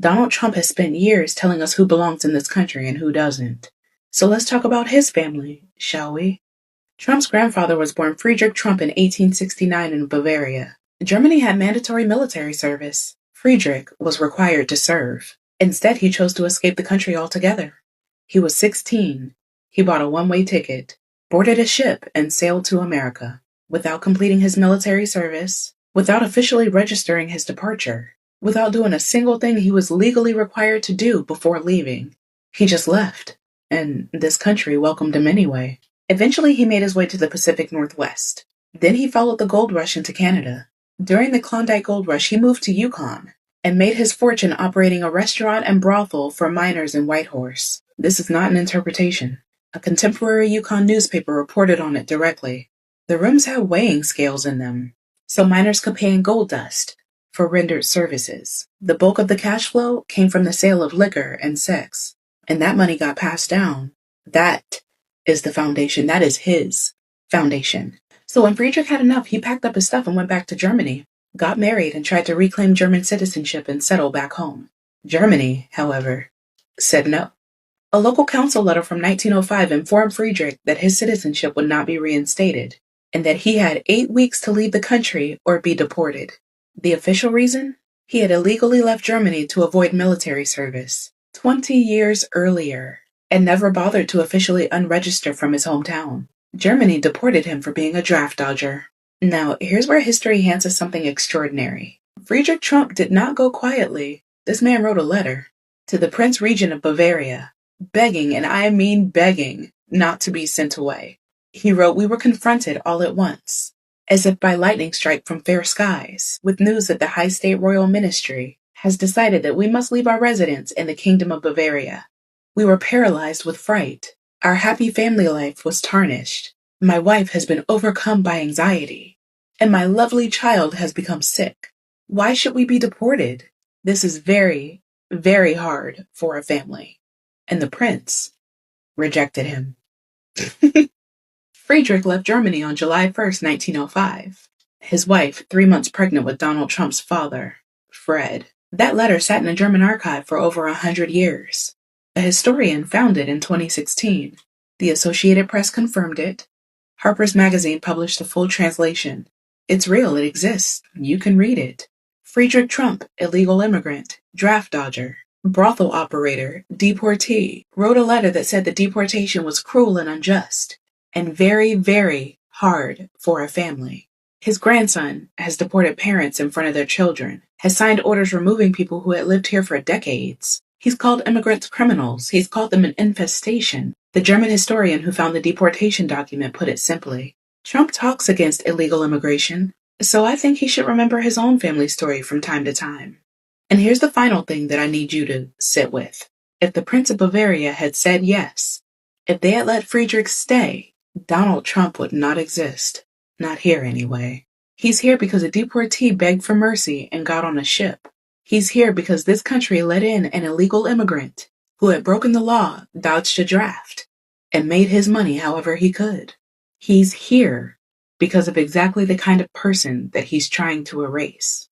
Donald Trump has spent years telling us who belongs in this country and who doesn't. So let's talk about his family, shall we? Trump's grandfather was born Friedrich Trump in 1869 in Bavaria. Germany had mandatory military service. Friedrich was required to serve. Instead, he chose to escape the country altogether. He was 16. He bought a one-way ticket, boarded a ship, and sailed to America. Without completing his military service, without officially registering his departure, without doing a single thing he was legally required to do before leaving. He just left, and this country welcomed him anyway. Eventually, he made his way to the Pacific Northwest. Then he followed the gold rush into Canada. During the Klondike Gold Rush, he moved to Yukon and made his fortune operating a restaurant and brothel for miners in Whitehorse. This is not an interpretation. A contemporary Yukon newspaper reported on it directly. The rooms had weighing scales in them, so miners could pay in gold dust for rendered services. The bulk of the cash flow came from the sale of liquor and sex, and that money got passed down. That is the foundation. That is his foundation. So when Friedrich had enough, he packed up his stuff and went back to Germany, got married, and tried to reclaim German citizenship and settle back home. Germany, however, said no. A local council letter from 1905 informed Friedrich that his citizenship would not be reinstated, and that he had 8 weeks to leave the country or be deported. The official reason? He had illegally left Germany to avoid military service 20 years earlier, and never bothered to officially unregister from his hometown. Germany deported him for being a draft dodger. Now, here's where history hands us something extraordinary. Friedrich Trump did not go quietly. This man wrote a letter to the Prince Regent of Bavaria, begging, and I mean begging, not to be sent away. He wrote, "We were confronted all at once, as if by lightning strike from fair skies, with news that the High State Royal Ministry has decided that we must leave our residence in the Kingdom of Bavaria. We were paralyzed with fright. Our happy family life was tarnished. My wife has been overcome by anxiety, and my lovely child has become sick. Why should we be deported? This is very, very hard for a family." And the prince rejected him. Friedrich left Germany on July 1st, 1905. His wife, 3 months pregnant with Donald Trump's father, Fred. That letter sat in a German archive for over 100 years. A historian found it in 2016. The Associated Press confirmed it. Harper's Magazine published the full translation. It's real, it exists. You can read it. Friedrich Trump, illegal immigrant, draft dodger, brothel operator, deportee, wrote a letter that said the deportation was cruel and unjust, and very, very hard for a family. His grandson has deported parents in front of their children, has signed orders removing people who had lived here for decades. He's called immigrants criminals. He's called them an infestation. The German historian who found the deportation document put it simply. Trump talks against illegal immigration, so I think he should remember his own family story from time to time. And here's the final thing that I need you to sit with. If the Prince of Bavaria had said yes, if they had let Friedrich stay, Donald Trump would not exist. Not here anyway. He's here because a deportee begged for mercy and got on a ship. He's here because this country let in an illegal immigrant who had broken the law, dodged a draft, and made his money however he could. He's here because of exactly the kind of person that he's trying to erase.